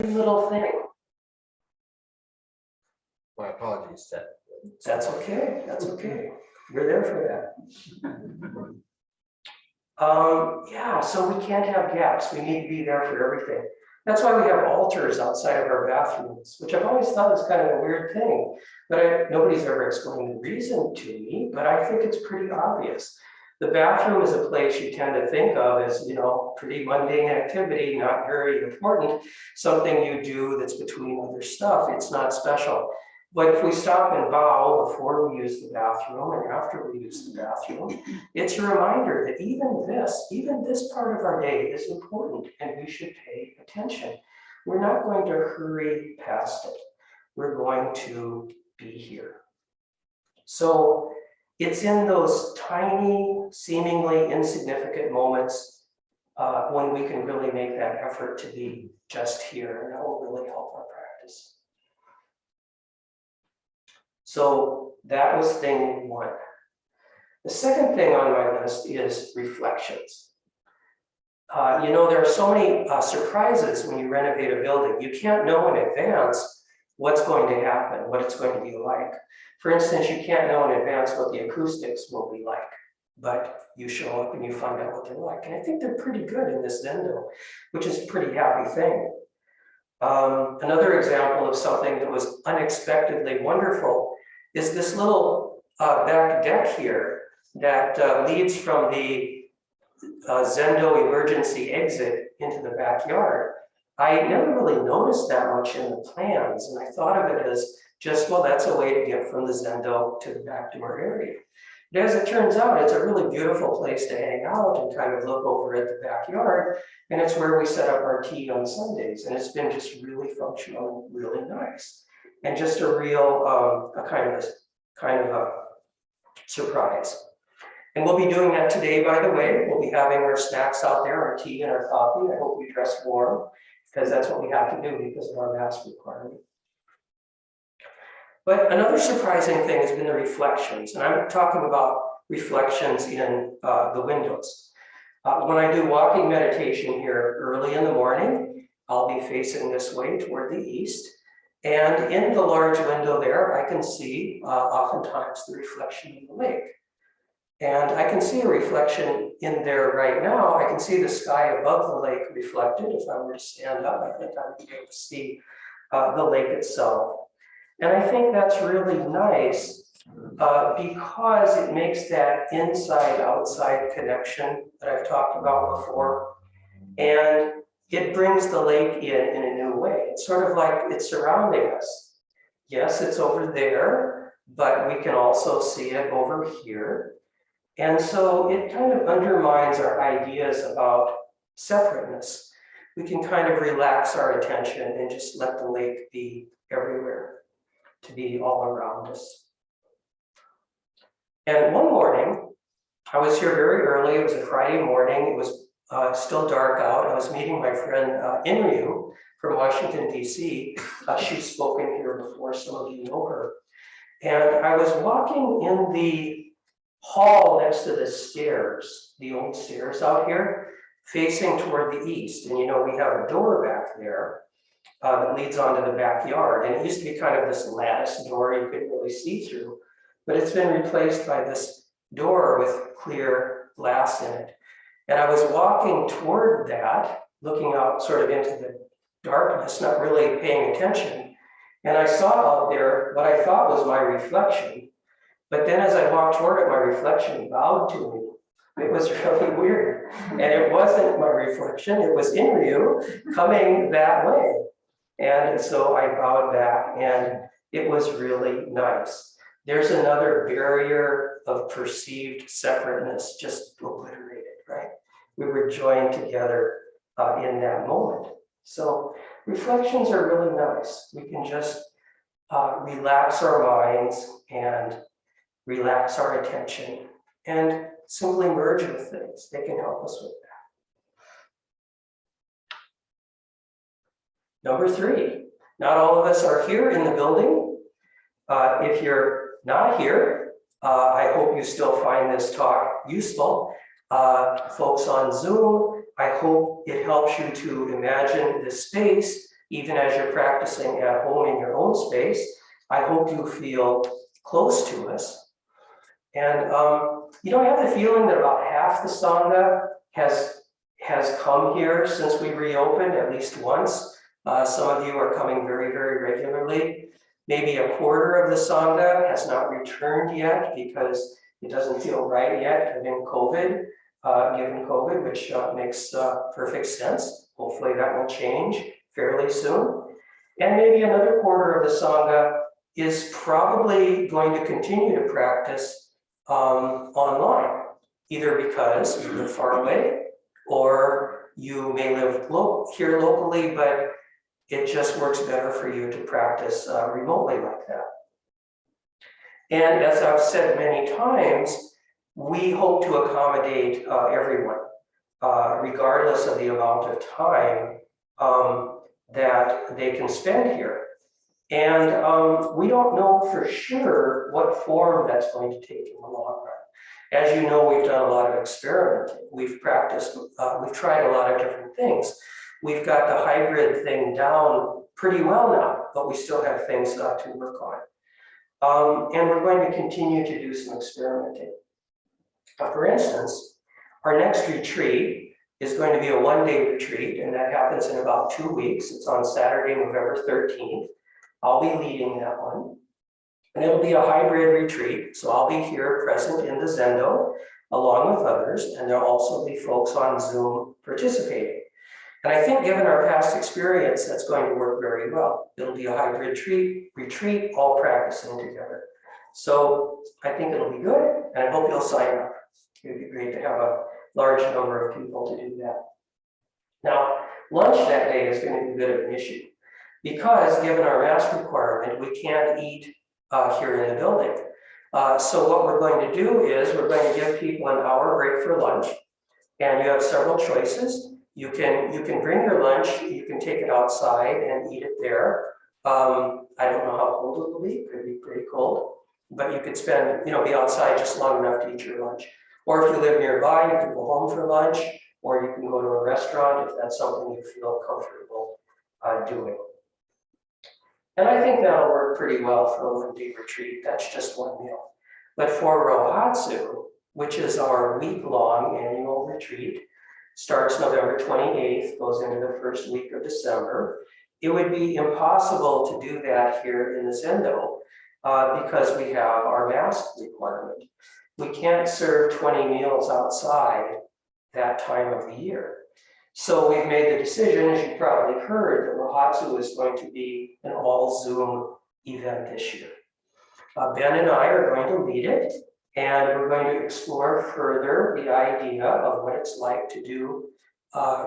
little thing. My apologies, Ted. That's okay. That's okay. We're there for that. Yeah, so we can't have gaps. We need to be there for everything. That's why we have altars outside of our bathrooms, which I've always thought is kind of a weird thing, but nobody's ever explained the reason to me, but I think it's pretty obvious. The bathroom is a place you tend to think of as, you know, pretty mundane activity, not very important, something you do that's between other stuff. It's not special. But if we stop and bow before we use the bathroom and after we use the bathroom, it's a reminder that even this part of our day is important and we should pay attention. We're not going to hurry past it. We're going to be here. So it's in those tiny, seemingly insignificant moments when we can really make that effort to be just here, and that will really help our practice. So that was thing one. The second thing on my list is reflections. You know, there are so many surprises when you renovate a building. You can't know in advance what's going to happen, what it's going to be like. For instance, you can't know in advance what the acoustics will be like, but you show up and you find out what they're like. And I think they're pretty good in this Zendo, which is a pretty happy thing. Another example of something that was unexpectedly wonderful is this little back deck here that leads from the Zendo emergency exit into the backyard. I never really noticed that much in the plans, and I thought of it as just, well, that's a way to get from the Zendo to the back door area. But as it turns out, it's a really beautiful place to hang out and kind of look over at the backyard, and it's where we set up our tea on Sundays, and it's been just really functional, really nice, and just a real kind of a surprise. And we'll be doing that today, by the way. We'll be having our snacks out there, our tea and our coffee. I hope we dress warm, because that's what we have to do because of our mask requirement. But another surprising thing has been the reflections, and I'm talking about reflections in the windows. When I do walking meditation here early in the morning, I'll be facing this way toward the east, and in the large window there, I can see oftentimes the reflection of the lake. And I can see a reflection in there right now. I can see the sky above the lake reflected. If I were to stand up, I think I would be able to see the lake itself. And I think that's really nice because it makes that inside-outside connection that I've talked about before. And it brings the lake in a new way. It's sort of like it's surrounding us. Yes, it's over there, but we can also see it over here. And so it kind of undermines our ideas about separateness. We can kind of relax our attention and just let the lake be everywhere, to be all around us. And one morning, I was here very early. It was a Friday morning. It was still dark out. I was meeting my friend Inryu from Washington, D.C. She's spoken here before, some of you know her. And I was walking in the hall next to the stairs, the old stairs out here, facing toward the east. And you know, we have a door back there that leads onto the backyard. And it used to be kind of this lattice door you couldn't really see through, but it's been replaced by this door with clear glass in it. And I was walking toward that, looking out sort of into the darkness, not really paying attention. And I saw out there what I thought was my reflection. But then as I walked toward it, my reflection bowed to me. It was really weird. And it wasn't my reflection, it was Inryu coming that way. And so I bowed back, and it was really nice. There's another barrier of perceived separateness just obliterated, right? We were joined together in that moment. So reflections are really nice. We can just relax our minds and relax our attention and simply merge with things. They can help us with that. Number 3, not all of us are here in the building. If you're not here, I hope you still find this talk useful. Folks on Zoom, I hope it helps you to imagine the space even as you're practicing at home in your own space. I hope you feel close to us. And you know, I have the feeling that about half the Sangha has come here since we reopened at least once. Some of you are coming very, very regularly. Maybe a quarter of the Sangha has not returned yet because it doesn't feel right yet given COVID, which makes perfect sense. Hopefully that will change fairly soon. And maybe another quarter of the Sangha is probably going to continue to practice online, either because you live far away or you may live here locally, but it just works better for you to practice remotely like that. And as I've said many times, we hope to accommodate everyone, regardless of the amount of time that they can spend here. And we don't know for sure what form that's going to take in the long run. As you know, we've done a lot of experimenting. We've practiced, we've tried a lot of different things. We've got the hybrid thing down pretty well now, but we still have things to work on. And we're going to continue to do some experimenting. For instance, our next retreat is going to be a one-day retreat, and that happens in about 2 weeks. It's on Saturday, November 13th. I'll be leading that one. And it'll be a hybrid retreat. So I'll be here present in the Zendo along with others, and there'll also be folks on Zoom participating. And I think given our past experience, that's going to work very well. It'll be a hybrid retreat, all practicing together. So I think it'll be good, and I hope you'll sign up. It'd be great to have a large number of people to do that. Now, lunch that day is going to be a bit of an issue because given our mask requirement, we can't eat here in the building. So what we're going to do is we're going to give people an hour break for lunch, and you have several choices. You can bring your lunch, you can take it outside and eat it there. I don't know how cold it will be, it could be pretty cold, but you could spend, be outside just long enough to eat your lunch. Or if you live nearby, you can go home for lunch, or you can go to a restaurant if that's something you feel comfortable doing. And I think that'll work pretty well for a one-day retreat. That's just one meal. But for Rohatsu, which is our week-long annual retreat, starts November 28th, goes into the first week of December. It would be impossible to do that here in the Zendo because we have our mask requirement. We can't serve 20 meals outside that time of the year. So we've made the decision, as you probably heard, that Rohatsu is going to be an all Zoom event this year. Ben and I are going to lead it, and we're going to explore further the idea of what it's like to do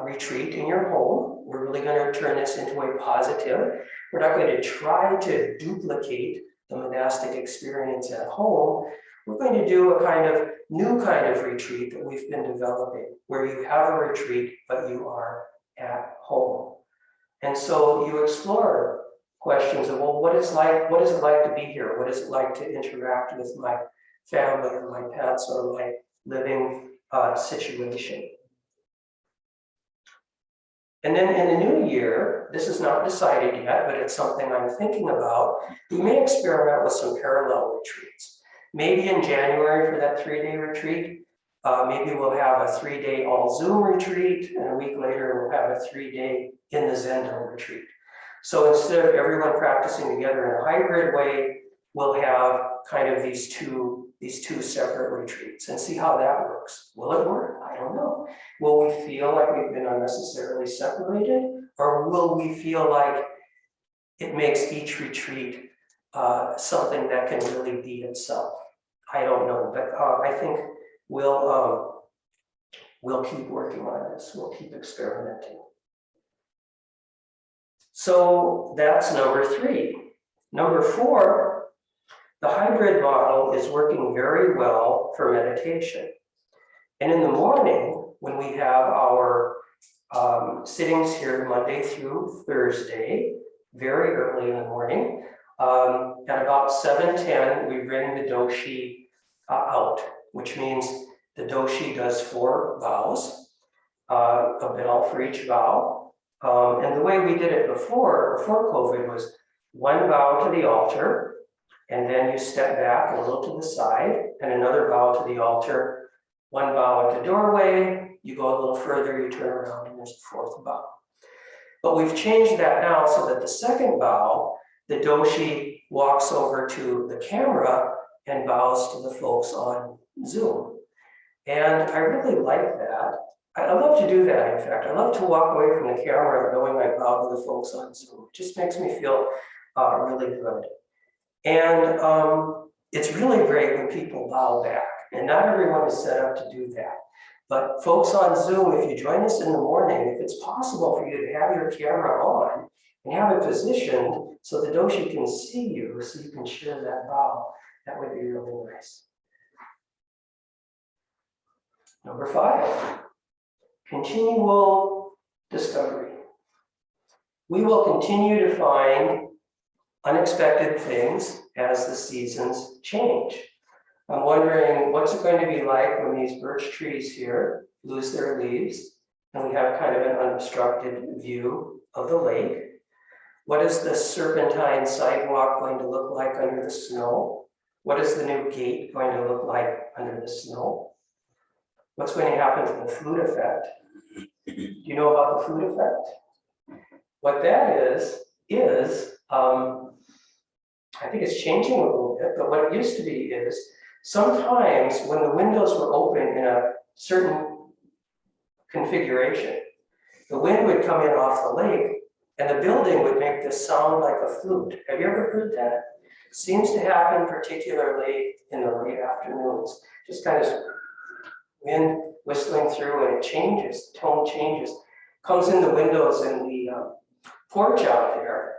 retreat in your home. We're really going to turn this into a positive. We're not going to try to duplicate the monastic experience at home. We're going to do a new kind of retreat that we've been developing, where you have a retreat, but you are at home. And so you explore questions of, well, what is it like to be here? What is it like to interact with my family or my pets or my living situation? And then in the new year, this is not decided yet, but it's something I'm thinking about. We may experiment with some parallel retreats. Maybe in January for that 3-day retreat, maybe we'll have a 3-day all Zoom retreat, and a week later we'll have a 3-day in the Zendo retreat. So instead of everyone practicing together in a hybrid way, we'll have kind of these two separate retreats and see how that works. Will it work? I don't know. Will we feel like we've been unnecessarily separated, or will we feel like it makes each retreat something that can really be itself? I don't know, but I think we'll keep working on this. We'll keep experimenting. So that's number 3. Number 4, the hybrid model is working very well for meditation. And in the morning, when we have our sittings here Monday through Thursday, very early in the morning, at about 7:10, we bring the doshi out, which means the doshi does 4 vows, a bell for each vow. And the way we did it before COVID, was one bow to the altar, and then you step back a little to the side, and another bow to the altar, one bow at the doorway, you go a little further, you turn around, and there's a fourth bow. But we've changed that now so that the second bow, the doshi walks over to the camera and bows to the folks on Zoom. And I really like that. I love to do that, in fact. I love to walk away from the camera knowing I bowed to the folks on Zoom. It just makes me feel really good. And it's really great when people bow back. And not everyone is set up to do that. But folks on Zoom, if you join us in the morning, if it's possible for you to have your camera on and have it positioned so the doshi can see you, so you can share that bow, that would be really nice. Number 5, continual discovery. We will continue to find unexpected things as the seasons change. I'm wondering what's it going to be like when these birch trees here lose their leaves and we have kind of an unobstructed view of the lake. What is the serpentine sidewalk going to look like under the snow? What is the new gate going to look like under the snow? What's going to happen to the food effect? Do you know about the food effect? What that is I think it's changing a little bit, but what it used to be is sometimes when the windows were open in a certain configuration, the wind would come in off the lake and the building would make this sound like a flute. Have you ever heard that? Seems to happen particularly in the late afternoons. Just kind of wind whistling through and it changes, the tone changes. Comes in the windows in the porch out there.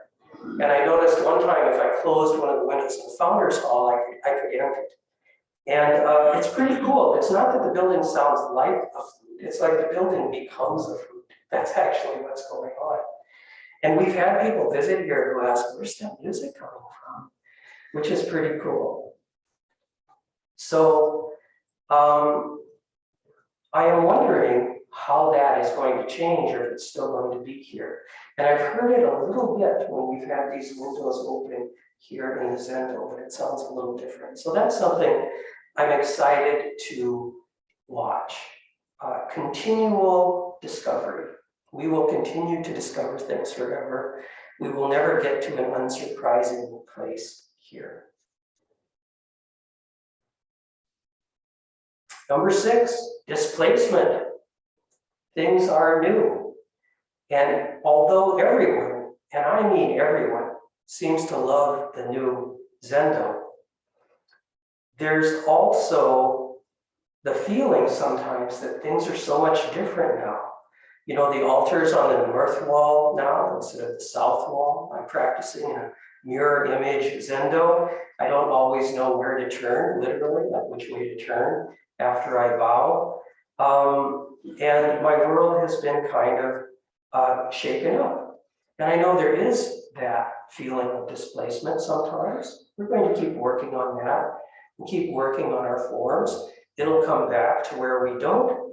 And I noticed one time if I closed one of the windows in the Founders Hall, I could enter it. And it's pretty cool. It's not that the building sounds like a flute. It's like the building becomes a flute. That's actually what's going on. And we've had people visit here who ask, where's that music coming from? Which is pretty cool. So I am wondering how that is going to change or if it's still going to be here. And I've heard it a little bit when we've had these windows open here in the Zendo, but it sounds a little different. So that's something I'm excited to watch. Continual discovery. We will continue to discover things forever. We will never get to an unsurprising place here. Number 6, displacement. Things are new. And although everyone, and I mean everyone, seems to love the new Zendo, there's also the feeling sometimes that things are so much different now. You know, the altar's on the north wall now instead of the south wall. I'm practicing a mirror image Zendo. I don't always know where to turn, literally, like which way to turn after I bow. And my world has been kind of shaken up. And I know there is that feeling of displacement sometimes. We're going to keep working on that and keep working on our forms. It'll come back to where we don't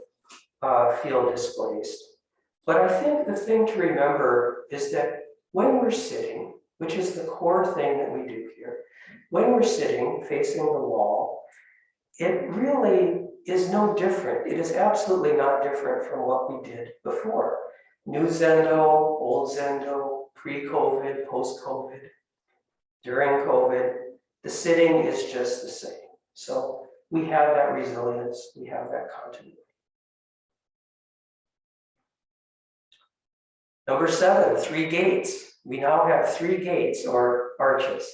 feel displaced. But I think the thing to remember is that when we're sitting, which is the core thing that we do here, when we're sitting facing the wall, it really is no different. It is absolutely not different from what we did before. New Zendo, old Zendo, pre-COVID, post-COVID, during COVID, the sitting is just the same. So we have that resilience, we have that continuity. Number 7, 3 gates. We now have 3 gates or arches.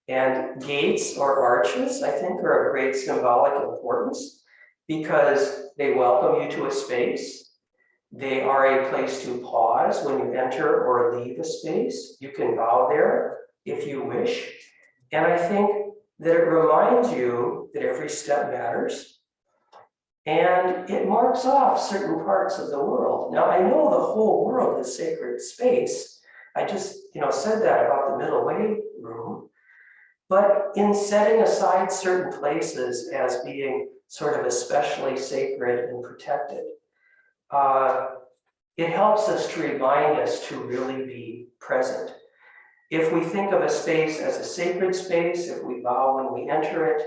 And gates or arches, I think, are of great symbolic importance because they welcome you to a space. They are a place to pause when you enter or leave a space. You can bow there if you wish. And I think that it reminds you that every step matters. And it marks off certain parts of the world. Now, I know the whole world is sacred space. I just, said that about the middle way room. But in setting aside certain places as being sort of especially sacred and protected, it helps us to remind us to really be present. If we think of a space as a sacred space, if we bow when we enter it,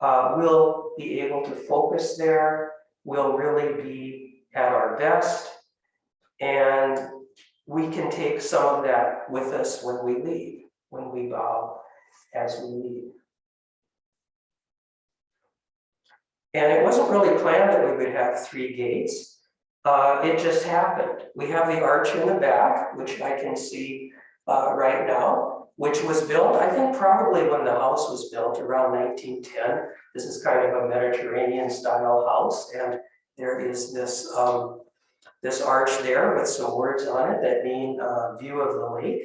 we'll be able to focus there. We'll really be at our best. And we can take some of that with us when we leave, when we bow as we leave. And it wasn't really planned that we would have 3 gates. It just happened. We have the arch in the back, which I can see right now, which was built, I think probably when the house was built around 1910. This is kind of a Mediterranean style house, and there is this this arch there with some words on it that mean view of the lake.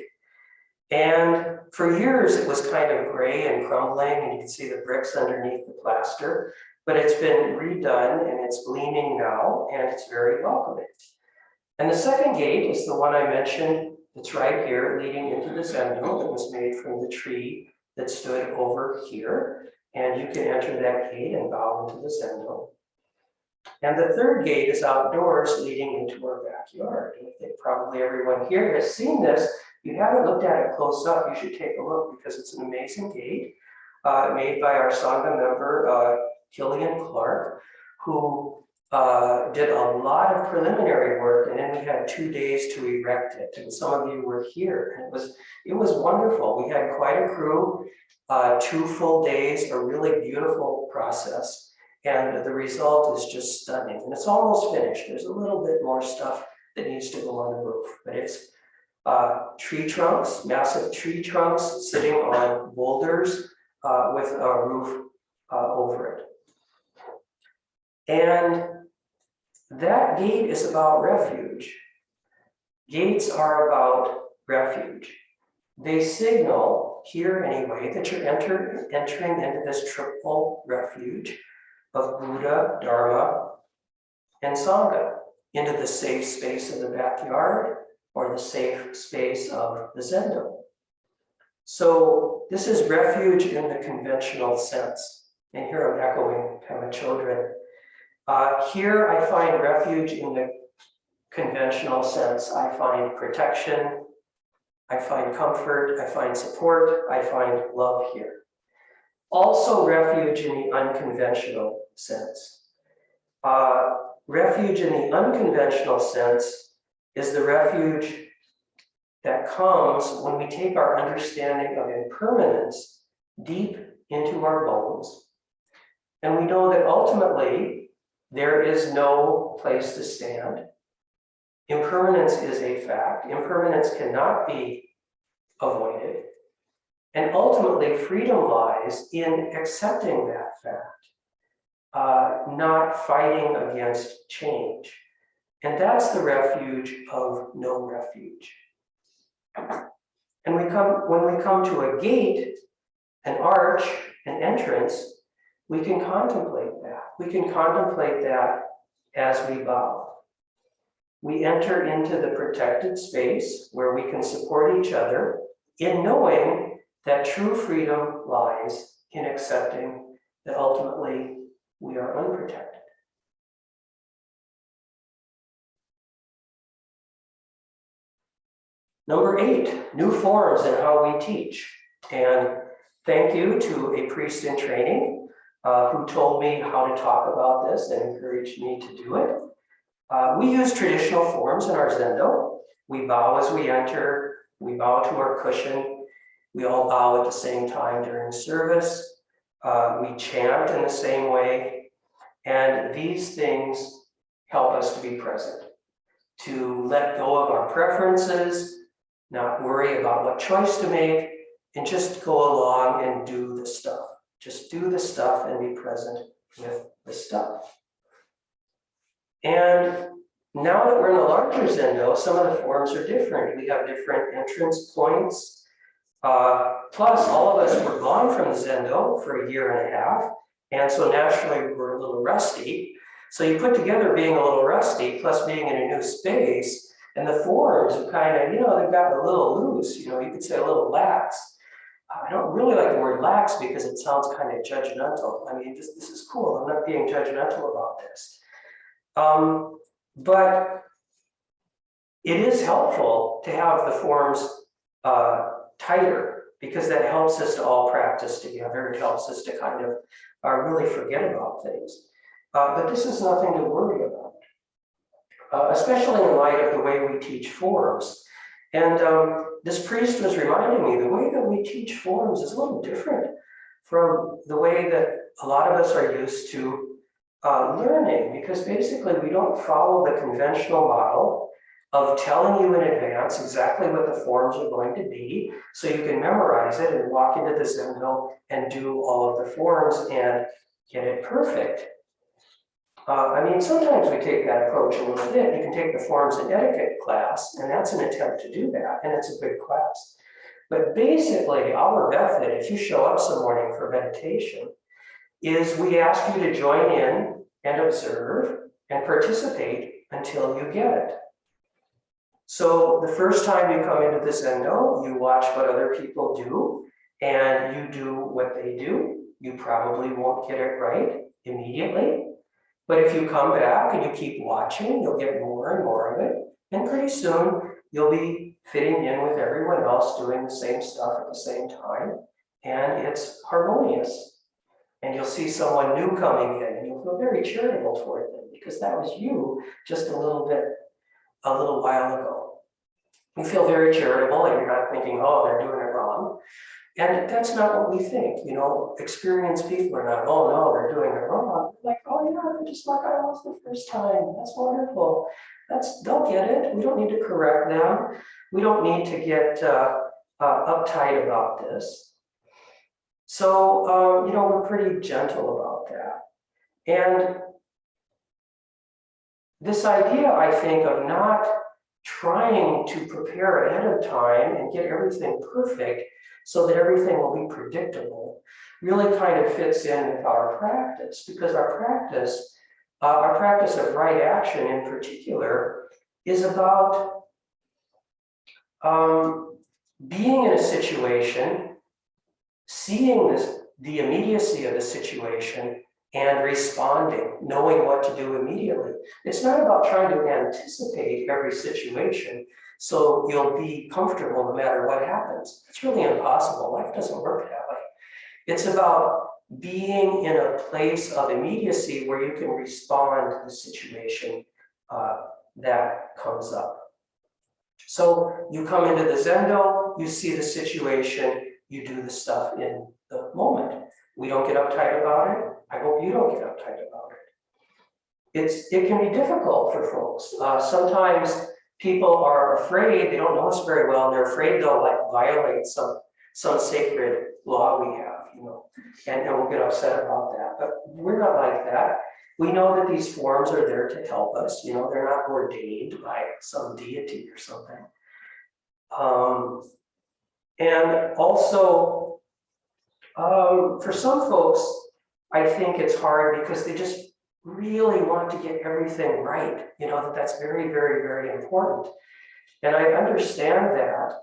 And for years it was kind of gray and crumbling, and you can see the bricks underneath the plaster, but it's been redone and it's gleaming now, and it's very welcoming. And the second gate is the one I mentioned. It's right here, leading into the zendo that was made from the tree that stood over here. And you can enter that gate and bow into the zendo. And the third gate is outdoors, leading into our backyard. And I think probably everyone here has seen this. If you haven't looked at it close up, you should take a look, because it's an amazing gate made by our Sangha member, Killian Clark, who did a lot of preliminary work, and then we had 2 days to erect it. And some of you were here, and it was wonderful. We had quite a crew, 2 full days, a really beautiful process. And the result is just stunning. And it's almost finished. There's a little bit more stuff that needs to go on the roof, but it's tree trunks, massive tree trunks sitting on boulders with a roof over it. And that gate is about refuge. Gates are about refuge. They signal, here anyway, that you're entering into this triple refuge of Buddha, Dharma, and Sangha, into the safe space of the backyard or the safe space of the zendo. So this is refuge in the conventional sense. And here I'm echoing Pema Chodron. Here I find refuge in the conventional sense. I find protection, I find comfort, I find support, I find love here. Also refuge in the unconventional sense. Refuge in the unconventional sense is the refuge that comes when we take our understanding of impermanence deep into our bones. And we know that ultimately there is no place to stand. Impermanence is a fact. Impermanence cannot be avoided. And ultimately, freedom lies in accepting that fact, not fighting against change. And that's the refuge of no refuge. And when we come to a gate, an arch, an entrance, we can contemplate that. We can contemplate that as we bow. We enter into the protected space where we can support each other in knowing that true freedom lies in accepting that ultimately we are unprotected. Number 8, new forms in how we teach. And thank you to a priest in training who told me how to talk about this and encouraged me to do it. We use traditional forms in our zendo. We bow as we enter. We bow to our cushion. We all bow at the same time during service. We chant in the same way. And these things help us to be present, to let go of our preferences, not worry about what choice to make, and just go along and do the stuff. Just do the stuff and be present with the stuff. And now that we're in a larger zendo, some of the forms are different. We have different entrance points. Plus, all of us were gone from the zendo for a year and a half. And so naturally, we're a little rusty. So you put together being a little rusty, plus being in a new space, and the forms are kind of, they've gotten a little loose. You could say a little lax. I don't really like the word lax because it sounds kind of judgmental. I mean, this is cool. I'm not being judgmental about this. But it is helpful to have the forms tighter, because that helps us to all practice together. It helps us to kind of really forget about things. But this is nothing to worry about, especially in light of the way we teach forms. And this priest was reminding me the way that we teach forms is a little different from the way that a lot of us are used to learning, because basically we don't follow the conventional model of telling you in advance exactly what the forms are going to be, so you can memorize it and walk into the Zendo and do all of the forms and get it perfect. I mean, sometimes we take that approach a little bit. You can take the forms and etiquette class, and that's an attempt to do that, and it's a good class. But basically, our method, if you show up some morning for meditation, is we ask you to join in and observe and participate until you get it. So the first time you come into the Zendo, you watch what other people do, and you do what they do. You probably won't get it right immediately, but if you come back and you keep watching, you'll get more and more of it, and pretty soon you'll be fitting in with everyone else doing the same stuff at the same time, and it's harmonious. And you'll see someone new coming in, and you'll feel very charitable toward them, because that was you just a little while ago. You feel very charitable, and you're not thinking, oh, they're doing it wrong. And that's not what we think. You know, experienced people are not, oh no, they're doing it wrong. Like, oh yeah, they're just like I was the first time. That's wonderful. They'll get it. We don't need to correct them. We don't need to get uptight about this. So, you know, we're pretty gentle about that. And this idea, I think, of not trying to prepare ahead of time and get everything perfect so that everything will be predictable really kind of fits in with our practice, because our practice of right action in particular is about being in a situation, seeing the immediacy of the situation, and responding, knowing what to do immediately. It's not about trying to anticipate every situation so you'll be comfortable no matter what happens. It's really impossible. Life doesn't work that way. It's about being in a place of immediacy where you can respond to the situation that comes up. So you come into the Zendo, you see the situation, you do the stuff in the moment. We don't get uptight about it. I hope you don't get uptight about it. It can be difficult for folks. Sometimes people are afraid, they don't know us very well, and they're afraid they'll like violate some sacred law we have, you know, and we'll get upset about that. But we're not like that. We know that these forms are there to help us, you know, they're not ordained by some deity or something. And also, for some folks, I think it's hard because they just really want to get everything right. You know, that's very, very, very important. And I understand that.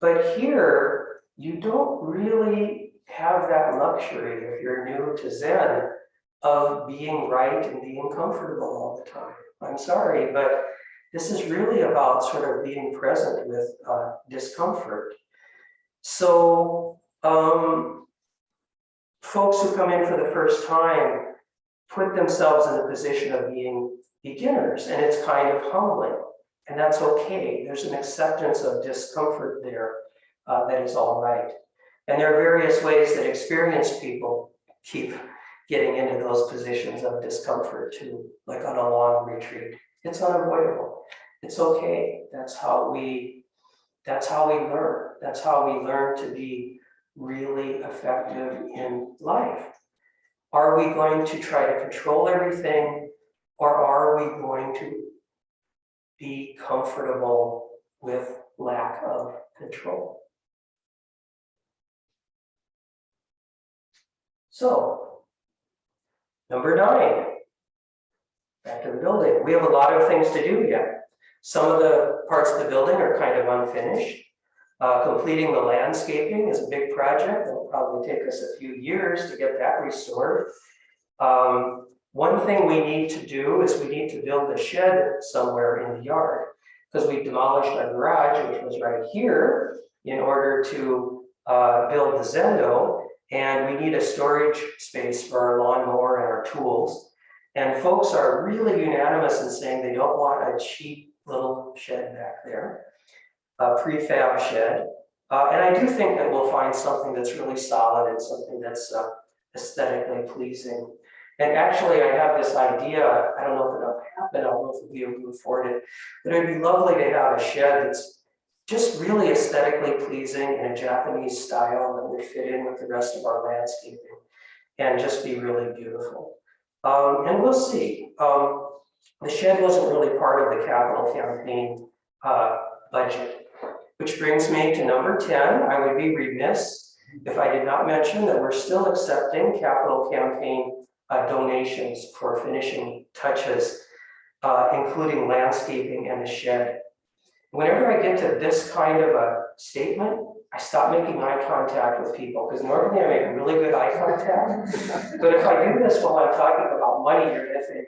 But here, you don't really have that luxury if you're new to Zen of being right and being comfortable all the time. I'm sorry, but this is really about sort of being present with discomfort. So, folks who come in for the first time put themselves in the position of being beginners, and it's kind of humbling, and that's okay. There's an acceptance of discomfort there that is all right. And there are various ways that experienced people keep getting into those positions of discomfort too, like on a long retreat. It's unavoidable. It's okay. That's how we learn. That's how we learn to be really effective in life. Are we going to try to control everything, or are we going to be comfortable with lack of control? So, number 9, back to the building. We have a lot of things to do yet. Some of the parts of the building are kind of unfinished. Completing the landscaping is a big project. It'll probably take us a few years to get that restored. One thing we need to do is we need to build a shed somewhere in the yard. because we demolished our garage, which was right here, in order to build the Zendo. And we need a storage space for our lawnmower and our tools. And folks are really unanimous in saying they don't want a cheap little shed back there, a prefab shed. And I do think that we'll find something that's really solid and something that's aesthetically pleasing. And actually, I have this idea, I don't know if it'll happen, I don't know if we'll be able to afford it, but it'd be lovely to have a shed that's just really aesthetically pleasing in a Japanese style that would fit in with the rest of our landscaping and just be really beautiful. And we'll see. The shed wasn't really part of the capital campaign budget, which brings me to number 10. I would be remiss if I did not mention that we're still accepting capital campaign donations for finishing touches, including landscaping and the shed. Whenever I get to this kind of a statement, I stop making eye contact with people, because normally I make really good eye contact. But if I do this while I'm talking about money, you're going to think,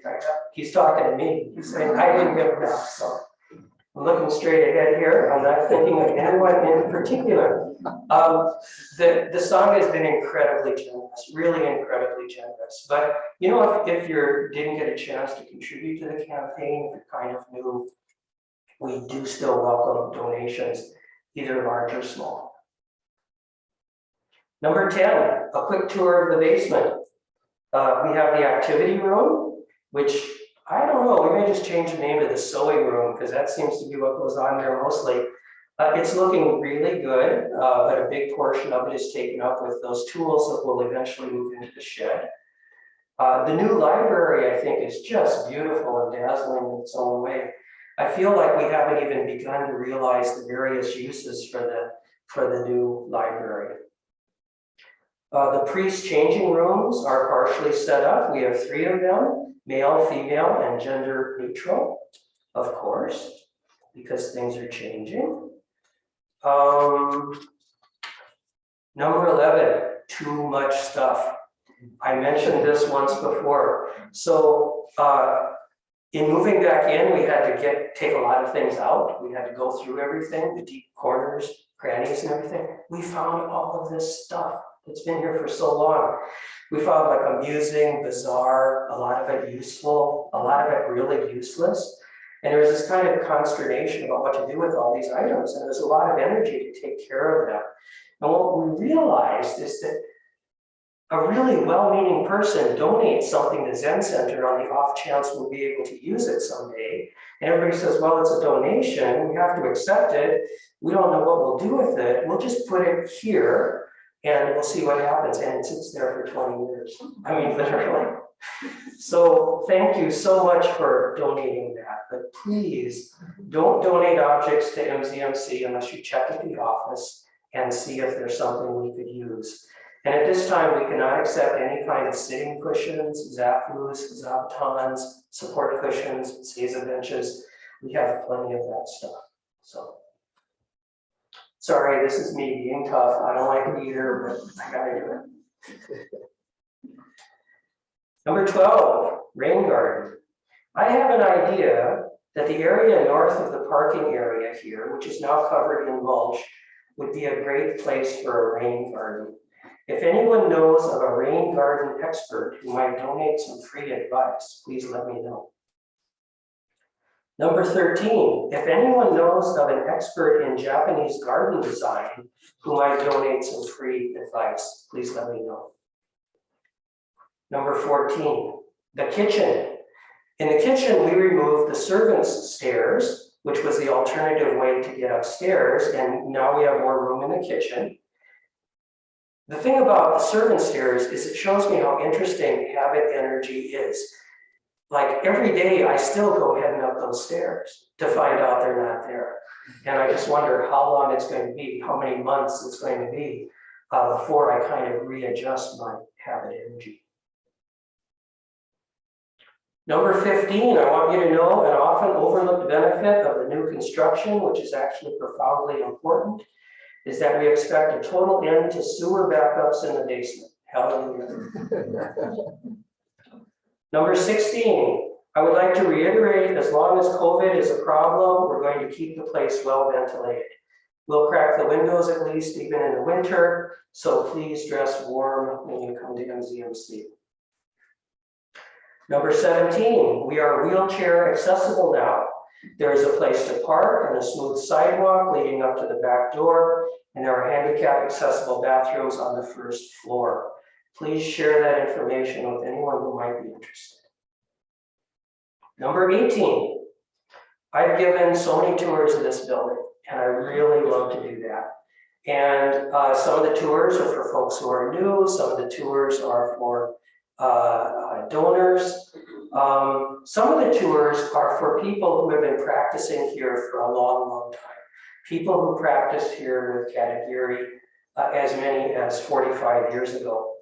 he's talking to me. He's saying, I didn't give enough. So I'm looking straight ahead here. I'm not thinking of anyone in particular. The song has been incredibly generous, really incredibly generous. But you know, if you didn't get a chance to contribute to the campaign, if you're kind of new, we do still welcome donations, either large or small. Number 10, a quick tour of the basement. We have the activity room, which I don't know, we may just change the name to the sewing room, because that seems to be what goes on there mostly. It's looking really good, but a big portion of it is taken up with those tools that will eventually move into the shed. The new library, I think, is just beautiful and dazzling in its own way. I feel like we haven't even begun to realize the various uses for the new library. The priest changing rooms are partially set up. We have 3 of them, male, female, and gender neutral, of course, because things are changing. Number 11, too much stuff. I mentioned this once before. So in moving back in, we had to take a lot of things out. We had to go through everything, the deep corners, crannies and everything. We found all of this stuff that's been here for so long. We found like amusing, bizarre, a lot of it useful, a lot of it really useless. And there was this kind of consternation about what to do with all these items. And there's a lot of energy to take care of them. And what we realized is that a really well-meaning person donates something to Zen Center on the off chance we'll be able to use it someday. And everybody says, well, it's a donation, we have to accept it. We don't know what we'll do with it. We'll just put it here and we'll see what happens. And it sits there for 20 years. I mean, literally. So thank you so much for donating that. But please don't donate objects to MZMC unless you check at the office and see if there's something we could use. And at this time, we cannot accept any kind of sitting cushions, zafus, zaptons, support cushions, Seiza benches. We have plenty of that stuff. So, sorry, this is me being tough. I don't like it either, but I gotta do it. Number 12, rain garden. I have an idea that the area north of the parking area here, which is now covered in mulch, would be a great place for a rain garden. If anyone knows of a rain garden expert who might donate some free advice, please let me know. Number 13, if anyone knows of an expert in Japanese garden design who might donate some free advice, please let me know. Number 14, the kitchen. In the kitchen, we removed the servants' stairs, which was the alternative way to get upstairs, and now we have more room in the kitchen. The thing about the servant stairs is it shows me how interesting habit energy is. Like every day I still go heading up those stairs to find out they're not there. And I just wonder how long it's going to be, how many months it's going to be before I kind of readjust my habit energy. Number 15, I want you to know an often overlooked benefit of the new construction, which is actually profoundly important, is that we expect a total end to sewer backups in the basement. Hallelujah. Number 16, I would like to reiterate, as long as COVID is a problem, we're going to keep the place well ventilated. We'll crack the windows at least even in the winter, so please dress warm when you come to MZMC. Number 17, we are wheelchair accessible now. There is a place to park and a smooth sidewalk leading up to the back door, and there are handicap accessible bathrooms on the first floor. Please share that information with anyone who might be interested. Number 18, I've given so many tours of this building, and I really love to do that. And some of the tours are for folks who are new, some of the tours are for donors. Some of the tours are for people who have been practicing here for a long, long time. People who practiced here with Katagiri as many as 45 years ago.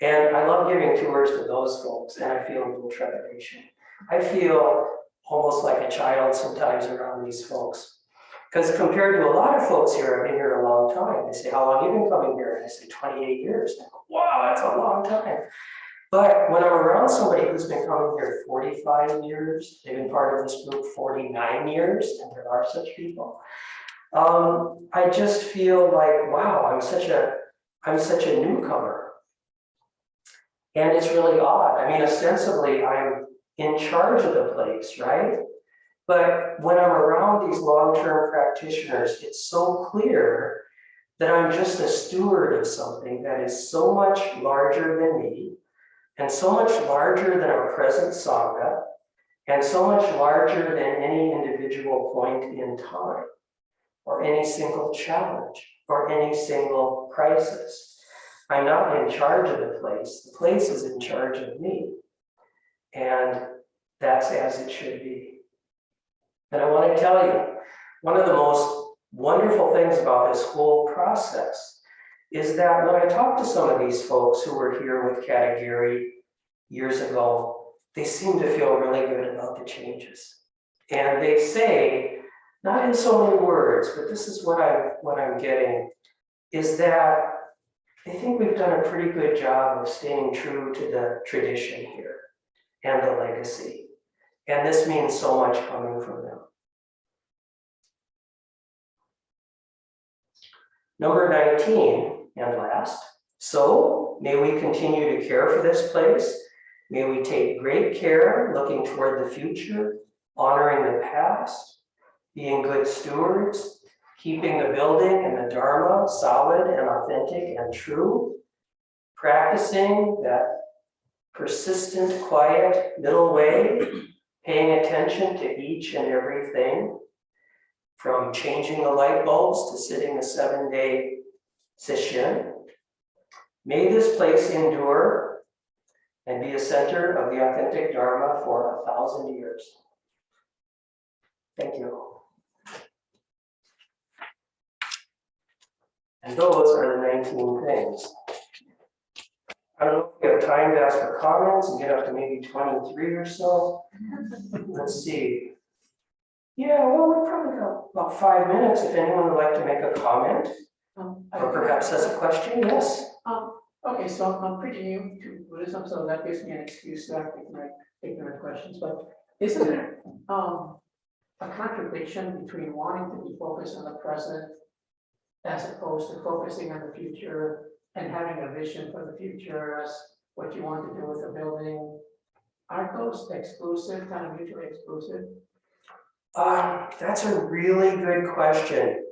And I love giving tours to those folks, and I feel a little trepidation. I feel almost like a child sometimes around these folks. Because compared to a lot of folks here, I've been here a long time. They say, how long have you been coming here? And I say, 28 years. And I go, wow, that's a long time. But when I'm around somebody who's been coming here 45 years, they've been part of this group 49 years, and there are such people, I just feel like, wow, I'm such a newcomer. And it's really odd. I mean, ostensibly, I'm in charge of the place, right? But when I'm around these long-term practitioners, it's so clear that I'm just a steward of something that is so much larger than me, and so much larger than our present saga, and so much larger than any individual point in time, or any single challenge, or any single crisis. I'm not in charge of the place is in charge of me. And that's as it should be. And I want to tell you, one of the most wonderful things about this whole process is that when I talk to some of these folks who were here with Katagiri years ago, they seem to feel really good about the changes. And they say, not in so many words, but this is what I'm getting, is that they think we've done a pretty good job of staying true to the tradition here and the legacy. And this means so much coming from them. Number 19, and last, so may we continue to care for this place. May we take great care looking toward the future, honoring the past, being good stewards, keeping the building and the Dharma solid and authentic and true, practicing that persistent, quiet middle way, paying attention to each and everything, from changing the light bulbs to sitting a 7-day sesshin. May this place endure and be a center of the authentic Dharma for 1,000 years. Thank you. And those are the 19 things. I don't know if we have time to ask for comments and get up to maybe 23 or so. Let's see. Yeah, well, we've probably got about 5 minutes if anyone would like to make a comment. Or perhaps as a question, yes. Okay, so I'm pretty new to Buddhism, so that gives me an excuse to ask my ignorant questions. But isn't there a contradiction between wanting to be focused on the present as opposed to focusing on the future and having a vision for the future as what you want to do with the building? Aren't those exclusive, kind of mutually exclusive? That's a really good question.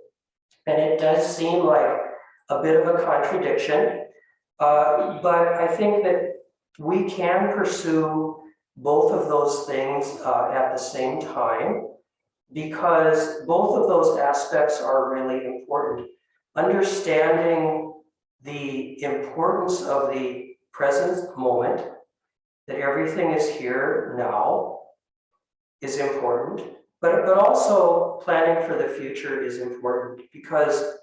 And it does seem like a bit of a contradiction. But I think that we can pursue both of those things at the same time, because both of those aspects are really important. Understanding the importance of the present moment, that everything is here now, is important, but also planning for the future is important, because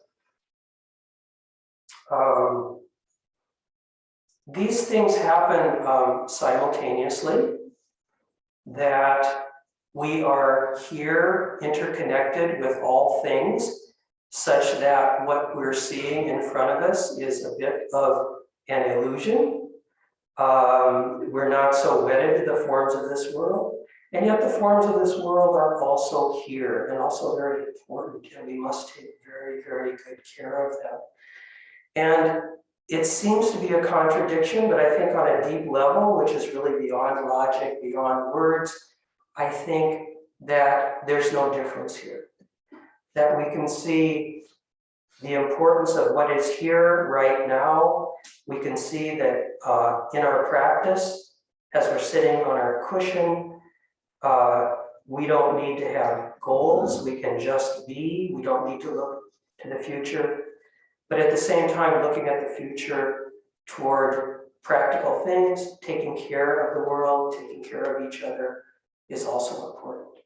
these things happen simultaneously, that we are here interconnected with all things, such that what we're seeing in front of us is a bit of an illusion. We're not so wedded to the forms of this world. And yet the forms of this world are also here and also very important, and we must take very, very good care of them. And it seems to be a contradiction, but I think on a deep level, which is really beyond logic, beyond words, I think that there's no difference here. That we can see the importance of what is here right now. We can see that in our practice, as we're sitting on our cushion, we don't need to have goals. We can just be. We don't need to look to the future. But at the same time, looking at the future toward practical things, taking care of the world, taking care of each other is also important.